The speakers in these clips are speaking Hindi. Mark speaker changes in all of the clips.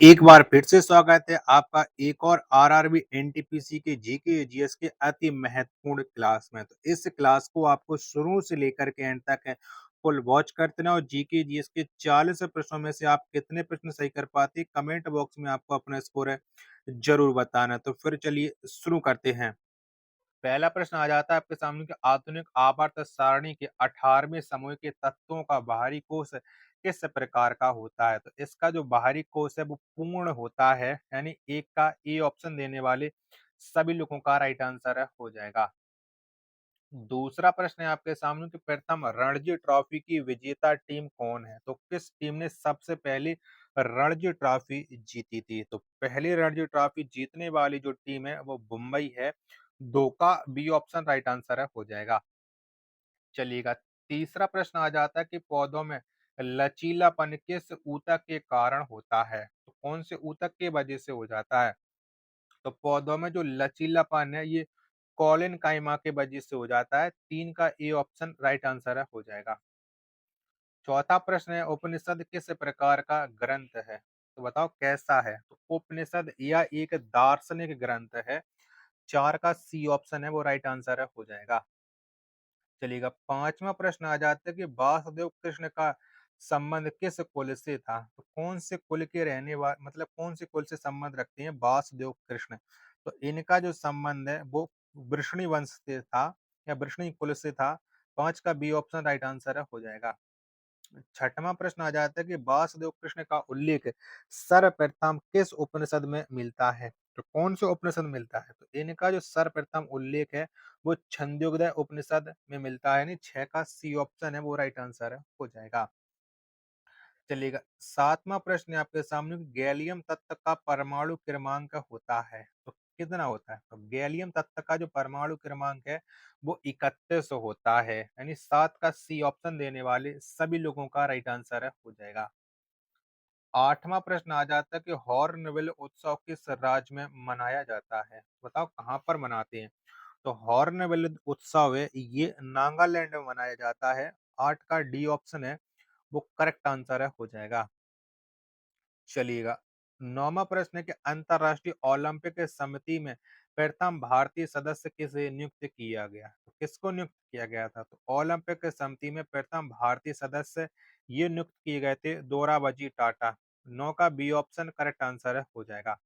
Speaker 1: एक बार फिर से स्वागत है आपका एक और आरआरबी एनटीपीसी के जीके जीएस के अति महत्वपूर्ण क्लास में। तो इस क्लास को आपको शुरू से लेकर के एंड तक है फुल वॉच करते ना, और जीके जीएस के 40 प्रश्नों में से आप कितने प्रश्न सही कर पाते हैं, कमेंट बॉक्स में आपको अपना स्कोर है जरूर बताना। तो फिर चलिए शुरू करते हैं। पहला प्रश्न आ जाता है आपके सामने कि आधुनिक आवर्त सारणी के 18वें समूह के तत्वों का बाहरी कोष किस प्रकार का होता है। तो इसका जो बाहरी कोष है वो पूर्ण होता है, यानी एक का ए ऑप्शन देने वाले सभी लोगों का राइट आंसर है हो जाएगा। दूसरा प्रश्न है आपके सामने कि प्रथम रणजी ट्रॉफी की विजेता टीम कौन है। तो किस टीम ने सबसे पहले रणजी ट्रॉफी जीती थी। तो पहली रणजी ट्रॉफी जीतने वाली जो टीम है वो मुंबई है। दो का बी ऑप्शन राइट आंसर है हो जाएगा। चलिएगा, तीसरा प्रश्न आ जाता है कि पौधों में लचीलापन किस ऊतक के कारण होता है। तो कौन से ऊतक के वजह से हो जाता है। तो पौधों में जो लचीलापन है ये कॉलिन काइमा के वजह से हो जाता है। तीन का ए ऑप्शन राइट आंसर है हो जाएगा। चौथा प्रश्न है उपनिषद किस प्रकार का ग्रंथ है। तो बताओ कैसा है। तो उपनिषद यह एक दार्शनिक ग्रंथ है। चार का सी ऑप्शन है वो राइट आंसर है हो जाएगा। चलिएगा, पांचवा प्रश्न आ जाता है कि वासुदेव कृष्ण का संबंध किस कुल से था। तो कौन से कुल के रहने वाले, मतलब कौन से कुल से संबंध रखते हैं वासुदेव कृष्ण। तो इनका जो संबंध है वो वृष्णि वंश से था या वृष्णि कुल से था। पांच का बी ऑप्शन राइट आंसर है हो जाएगा। छठवां प्रश्न आ जाता है कि वासुदेव कृष्ण का उल्लेख सर्वप्रथम किस उपनिषद में मिलता है। तो कौन से उपनिषद में मिलता है। तो इनका जो सर्वप्रथम उल्लेख है वो छंदोग्य उपनिषद में मिलता है, यानी छह का सी ऑप्शन है वो राइट आंसर है हो जाएगा। चलिएगा, सातवां प्रश्न है आपके सामने कि गैलियम तत्व का परमाणु क्रमांक होता है। तो कितना होता है। तो गैलियम तत्व का जो परमाणु क्रमांक है वो 31 होता है, यानी सात का सी ऑप्शन देने वाले सभी लोगों का राइट आंसर है हो जाएगा। आठवां प्रश्न आ जाता है कि हॉर्नबिल उत्सव किस राज्य में मनाया जाता है। बताओ कहाँ पर मनाते हैं। तो हॉर्नबिल उत्सव है ये नागालैंड में मनाया जाता है। आठ का डी ऑप्शन है वो करेक्ट आंसर है हो जाएगा। चलिएगा, नौवां प्रश्न है कि अंतरराष्ट्रीय ओलंपिक समिति में प्रथम भारतीय सदस्य किसे नियुक्त किया गया। तो किसको नियुक्त किया गया था। तो ओलंपिक समिति में प्रथम भारतीय सदस्य ये नियुक्त किए गए थे दोराबजी टाटा। नौ का बी ऑप्शन करेक्ट आंसर है हो जाएगा।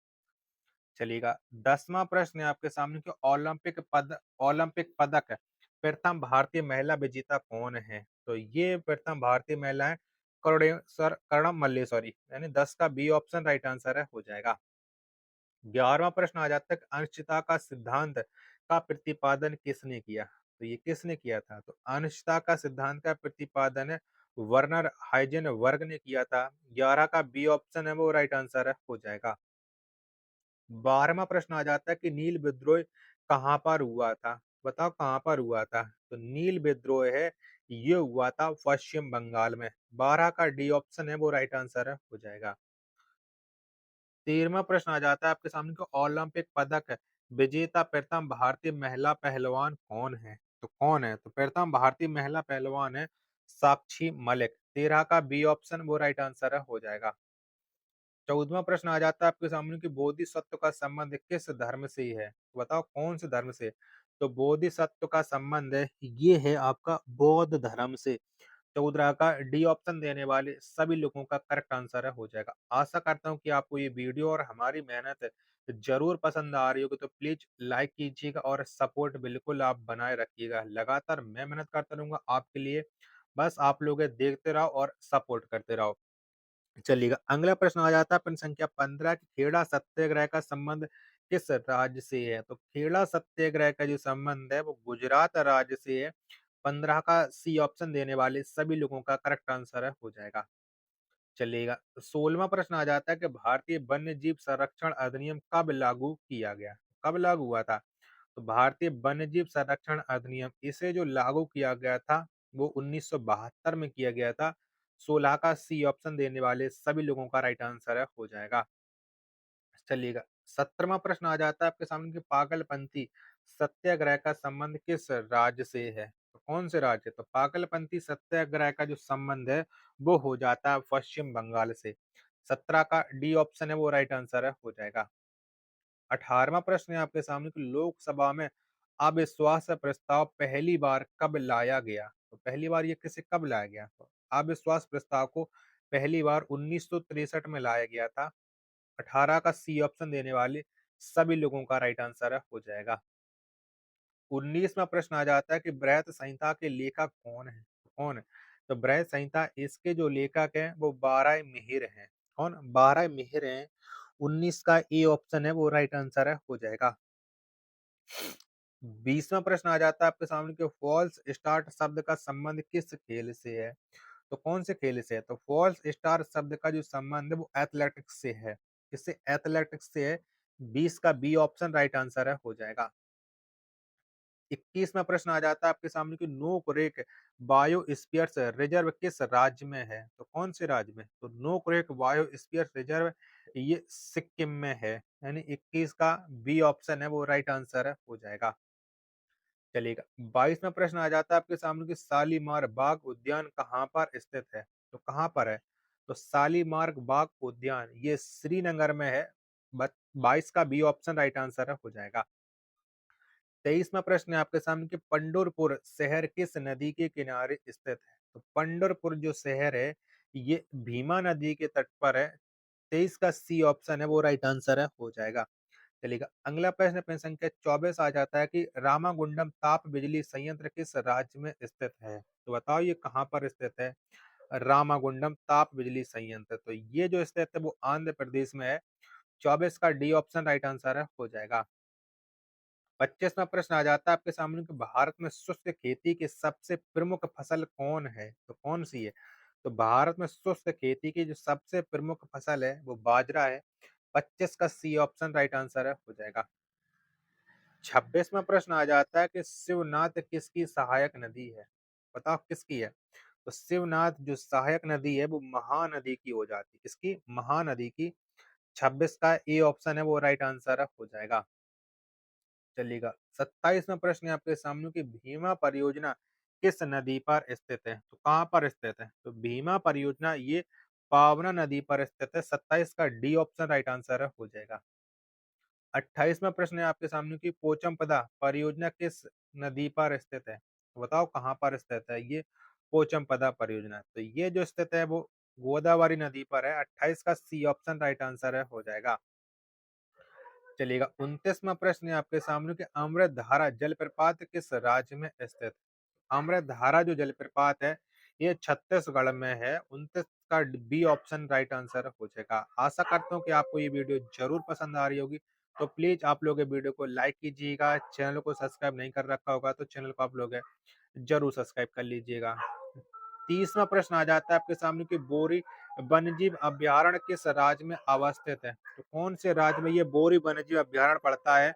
Speaker 1: चलिएगा, 10वां प्रश्न है आपके सामने कि ओलंपिक पदक प्रथम भारतीय महिला विजेता कौन है। तो ये प्रथम भारतीय महिला है करणम मल्लेश्वरी, यानी 10 का बी ऑप्शन राइट आंसर है हो जाएगा। 11वां प्रश्न आ जाता है कि अनिश्चितता का सिद्धांत का प्रतिपादन किसने किया। तो ये किसने किया था। तो अनिश्चितता का सिद्धांत का प्रतिपादन है वर्नर हाइजेनबर्ग ने किया था। 11 का बी ऑप्शन है वो राइट आंसर है हो जाएगा। 12वां प्रश्न आ जाता है कि नील विद्रोह कहाँ पर हुआ था। बताओ कहाँ पर हुआ था। तो नील विद्रोह है ये हुआ था पश्चिम बंगाल में। 12 का डी ऑप्शन है वो राइट आंसर है हो जाएगा। 13वां प्रश्न आ जाता है आपके सामने कि ओलंपिक पदक विजेता प्रथम भारतीय महिला पहलवान कौन है। तो कौन है। तो प्रथम भारतीय महिला पहलवान है साक्षी मलिक। 13 का बी ऑप्शन वो राइट आंसर है हो जाएगा। 14वां प्रश्न आ जाता है आपके सामने कि बोधिसत्व का संबंध किस धर्म से है। तो बताओ कौन से धर्म से। तो बोधिसत्व का संबंध है ये है आपका बौद्ध धर्म से। 14 का डी ऑप्शन देने वाले सभी लोगों का करेक्ट आंसर है हो जाएगा। आशा करता हूँ कि आपको ये वीडियो और हमारी मेहनत जरूर पसंद आ रही होगी। तो प्लीज लाइक कीजिएगा और सपोर्ट बिल्कुल आप बनाए रखिएगा। लगातार मैं मेहनत करता रहूंगा आपके लिए। बस आप लोग देखते रहो और सपोर्ट करते रहो। चलिएगा, अगला प्रश्न आ जाता है प्रश्न संख्या 15 कि खेड़ा सत्याग्रह का संबंध किस राज्य से है। तो खेड़ा सत्याग्रह का जो संबंध है वो गुजरात राज्य से है। 15 का सी ऑप्शन देने वाले सभी लोगों का करेक्ट आंसर है हो जाएगा। चलिएगा, 16वां प्रश्न आ जाता है कि भारतीय वन्य जीव संरक्षण अधिनियम कब लागू किया गया। कब लागू हुआ था। तो भारतीय वन्य जीव संरक्षण अधिनियम इसे जो लागू किया गया था वो 1972 में किया गया था। 16 का सी ऑप्शन देने वाले सभी लोगों का राइट आंसर है हो जाएगा। चलिएगा, 17वां प्रश्न आ जाता है आपके सामने कि पागलपंथी सत्याग्रह का संबंध किस राज्य से है। तो कौन से राज्य। तो पागलपंथी सत्याग्रह का जो संबंध है वो हो जाता है पश्चिम बंगाल से। 17 का डी ऑप्शन है वो राइट आंसर है हो जाएगा। 18वां प्रश्न है आपके सामने कि लोकसभा में अविश्वास प्रस्ताव पहली बार कब लाया गया? तो पहली बार ये किसे कब लाया गया? तो अविश्वास प्रस्ताव को पहली बार 1963 में लाया गया था। 18 का सी ऑप्शन देने वाले सभी लोगों का राइट आंसर है हो जाएगा। 19वां प्रश्न आ जाता है कि बृहत संहिता के लेखक कौन है? कौन है? तो बृहत संहिता इसके जो लेखक हैं वो बारह मिहिर हैं। कौन? बारह मिहिर हैं। 19 का ए ऑप्शन है वो राइट आंसर है हो जाएगा। 20वां प्रश्न आ जाता है आपके सामने कि फॉल्स स्टार्ट शब्द का संबंध किस खेल से है? तो कौन से खेल से है? तो फॉल्स स्टार शब्द का जो संबंध है वो एथलेटिक्स से है। किससे? एथलेटिक्स से है। 20 का बी ऑप्शन राइट आंसर है हो जाएगा। 21वां प्रश्न आ जाता है आपके सामने कि नोक रेक बायोस्फीयर्स रिजर्व किस राज्य में है? तो कौन से राज्य में? तो नोक रेक बायोस्फीयर्स रिजर्व ये सिक्किम में है। यानी 21 का बी ऑप्शन है वो राइट आंसर है हो जाएगा। चलिएगा 22वां प्रश्न आ जाता है आपके सामने कि शालीमार बाग उद्यान कहाँ पर स्थित है? तो कहाँ पर है? तो शालीमार बाग उद्यान ये श्रीनगर में है। 22 का बी ऑप्शन राइट आंसर है हो जाएगा। 23वां प्रश्न है आपके सामने कि पंढरपुर शहर किस नदी के किनारे स्थित है? तो पंढरपुर जो शहर है ये भीमा नदी के तट पर है। 23 का सी ऑप्शन है वो राइट आंसर है हो जाएगा। चलिएगा अगला प्रश्न प्रश्न संख्या 24 आ जाता है कि रामागुंडम ताप बिजली संयंत्र किस राज्य में स्थित है? तो बताओ ये कहाँ पर स्थित है? रामागुंडम ताप बिजली संयंत्र तो ये जो स्थित है वो आंध्र प्रदेश में है। 24 का डी ऑप्शन राइट आंसर है हो जाएगा। 25वां प्रश्न आ जाता है आपके सामने कि भारत में शुष्क खेती की सबसे प्रमुख फसल कौन है? तो कौन सी है? तो भारत में शुष्क खेती की जो सबसे प्रमुख फसल है वो बाजरा है। 25 का सी ऑप्शन राइट आंसर है हो जाएगा। 26वां प्रश्न आ जाता है कि शिवनाथ किसकी सहायक नदी है? बताओ किसकी है? तो शिवनाथ जो सहायक नदी है वो महानदी की हो जाती है। किसकी? महानदी की। 26 का ए ऑप्शन है वो राइट आंसर है हो जाएगा। चलिएगा 27वां प्रश्न है आपके सामने कि भीमा परियोजना किस नदी पर स्थित है? तो कहाँ पर स्थित है? तो भीमा परियोजना ये पावना नदी पर स्थित है। 27 का डी ऑप्शन राइट आंसर है हो जाएगा। 28वां प्रश्न है आपके सामने कि पोचमपदा परियोजना किस नदी पर स्थित है? तो बताओ कहाँ पर स्थित है ये पोचमपदा परियोजना? तो ये जो स्थित है वो गोदावरी नदी पर है। 28 का सी ऑप्शन राइट आंसर है हो जाएगा। चलिएगा 29वां प्रश्न है आपके सामने कि अमृत धारा जलप्रपात किस राज्य में स्थित है? अमृत धारा जो जलप्रपात है ये छत्तीसगढ़ में है। 29 का बी ऑप्शन राइट आंसर हो जाएगा। आशा करता हूँ कि आपको ये वीडियो जरूर पसंद आ रही होगी। तो प्लीज आप लोग ये वीडियो को लाइक कीजिएगा। चैनल को सब्सक्राइब नहीं कर रखा होगा तो चैनल को आप लोग जरूर सब्सक्राइब कर लीजिएगा। 30वां प्रश्न आ जाता है आपके सामने कि बोरी वन्यजीव अभयारण्य किस राज्य में अवस्थित है? तो कौन से राज्य में ये बोरी वन्यजीव अभयारण्य पड़ता है?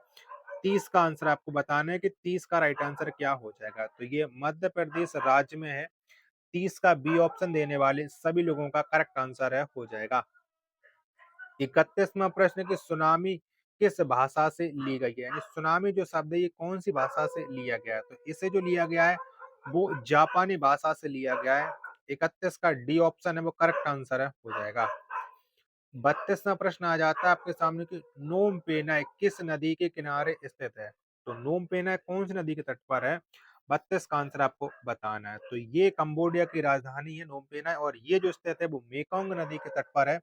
Speaker 1: 30 का आंसर आपको बताना है कि 30 का राइट आंसर क्या हो जाएगा? तो ये मध्य प्रदेश राज्य में है। 30 का बी ऑप्शन देने वाले सभी लोगों का करेक्ट आंसर है हो जाएगा। 31वां प्रश्न कि सुनामी किस भाषा से ली गई है? यानी सुनामी जो शब्द है ये कौन सी भाषा से लिया गया है? तो इसे जो लिया गया है वो जापानी भाषा से लिया गया है। 31 का डी ऑप्शन है वो करेक्ट आंसर है हो जाएगा। 32वां प्रश्न आ जाता है आपके सामने कि नोम पेनाय किस नदी के किनारे स्थित है? तो नोम पेनाय कौन सी नदी के तट पर है? 32 का आंसर आपको बताना है। तो ये कंबोडिया की राजधानी है नोम पेनाय और ये जो स्थित है वो मेकोंग नदी के तट पर है।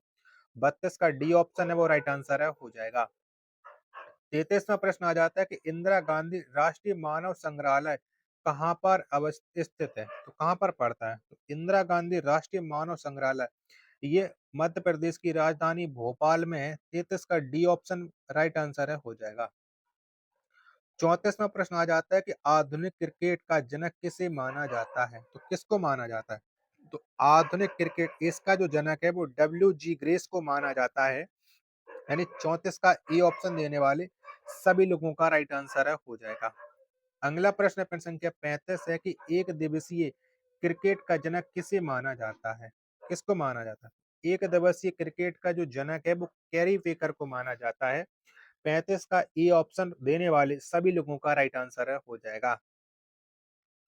Speaker 1: 32 का डी ऑप्शन है वो राइट आंसर है हो जाएगा। 33वां प्रश्न आ जाता है कि इंदिरा गांधी राष्ट्रीय मानव संग्रहालय कहाँ पर स्थित है? तो कहाँ पर पड़ता है? तो इंदिरा गांधी राष्ट्रीय मानव संग्रहालय ये मध्य प्रदेश की राजधानी भोपाल में है। 33 का डी ऑप्शन राइट आंसर है हो जाएगा। 34वां प्रश्न आ जाता है कि आधुनिक क्रिकेट का जनक किसे माना जाता है? तो किसको माना जाता है? तो आधुनिक क्रिकेट इसका जो जनक है वो WG ग्रेस को माना जाता है। यानी 34 का ए ऑप्शन देने वाले सभी लोगों का राइट आंसर है हो जाएगा। अगला प्रश्न प्रश्न संख्या 35 है कि एक दिवसीय क्रिकेट का जनक किसे माना जाता है? किसको माना जाता है? एक दिवसीय क्रिकेट का जो जनक है वो कैरी फेकर को माना जाता है। 35 का ए ऑप्शन देने वाले सभी लोगों का राइट आंसर है हो जाएगा।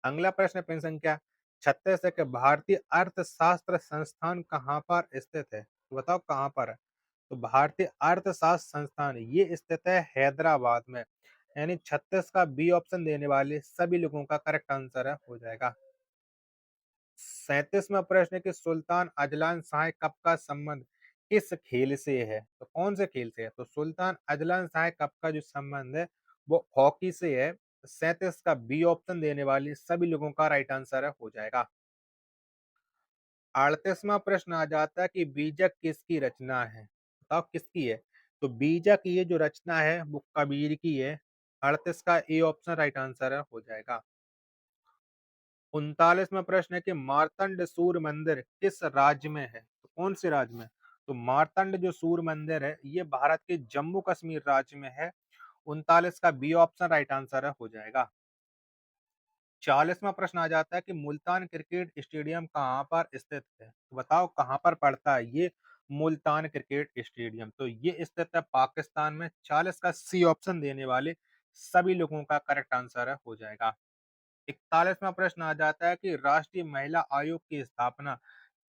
Speaker 1: अगला प्रश्न प्रश्न संख्या 36 है कि भारतीय अर्थशास्त्र संस्थान कहाँ पर स्थित है? तो बताओ कहाँ पर है? तो भारतीय अर्थशास्त्र संस्थान ये स्थित है हैदराबाद में। यानी 36 का बी ऑप्शन देने वाले सभी लोगों का करेक्ट आंसर है हो जाएगा। 37वां प्रश्न है कि सुल्तान अजलान शाह कप का संबंध किस खेल से है? तो कौन से खेल से है? तो सुल्तान अजलान शाह कप का जो संबंध है वो हॉकी से है। 37 का बी ऑप्शन देने वाले सभी लोगों का राइट आंसर है हो जाएगा। 38वां प्रश्न आ जाता है कि बीजक किसकी रचना है? बताओ किसकी है? तो बीजक ये जो रचना है वो कबीर की है। 38 का ए ऑप्शन राइट आंसर है हो जाएगा। 39वां प्रश्न है कि मार्तंड सूर्य मंदिर किस राज्य में है? तो कौन से राज्य में? तो मार्तंड जो सूर्य मंदिर है ये भारत के जम्मू कश्मीर राज्य में है। 39 का बी ऑप्शन राइट आंसर है हो जाएगा। 40वां प्रश्न आ जाता है कि मुल्तान क्रिकेट स्टेडियम कहाँ पर स्थित है? तो बताओ कहाँ पर पड़ता है ये मुल्तान क्रिकेट स्टेडियम? तो ये स्थित है पाकिस्तान में। 40 का सी ऑप्शन देने वाले सभी लोगों का करेक्ट आंसर है हो जाएगा। 41वां प्रश्न आ जाता है कि राष्ट्रीय महिला आयोग की स्थापना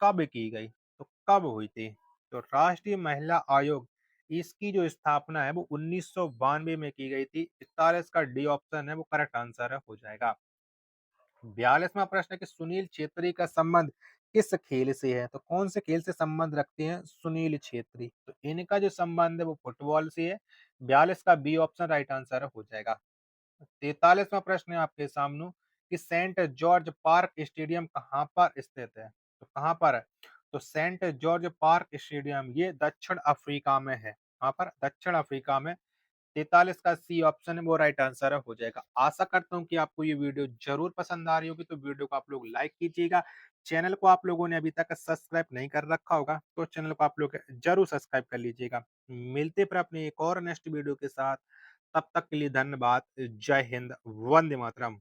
Speaker 1: कब की गई? तो कब हुई थी? तो राष्ट्रीय महिला आयोग इसकी जो स्थापना है वो 1992 में की गई थी। 41 का डी ऑप्शन है वो करेक्ट आंसर है हो जाएगा। 42वां प्रश्न है कि सुनील छेत्री का संबंध किस खेल से है? तो कौन से खेल से संबंध रखते हैं सुनील छेत्री? तो इनका जो संबंध है वो फुटबॉल से है। 42 का बी ऑप्शन राइट आंसर हो जाएगा। 43वां प्रश्न है आपके सामने कि सेंट जॉर्ज पार्क स्टेडियम कहाँ पर स्थित है? तो कहाँ पर है? तो सेंट जॉर्ज पार्क स्टेडियम ये दक्षिण अफ्रीका में है। कहाँ पर? दक्षिण अफ्रीका में। 43 का सी ऑप्शन है वो राइट आंसर हो जाएगा। आशा करता हूँ कि आपको ये वीडियो जरूर पसंद आ रही होगी, तो वीडियो को आप लोग लाइक कीजिएगा। चैनल को आप लोगों ने अभी तक सब्सक्राइब नहीं कर रखा होगा तो चैनल को आप लोग जरूर सब्सक्राइब कर लीजिएगा। मिलते फिर अपने एक और नेक्स्ट वीडियो के साथ। तब तक के लिए धन्यवाद। जय हिंद, वंदे मातरम।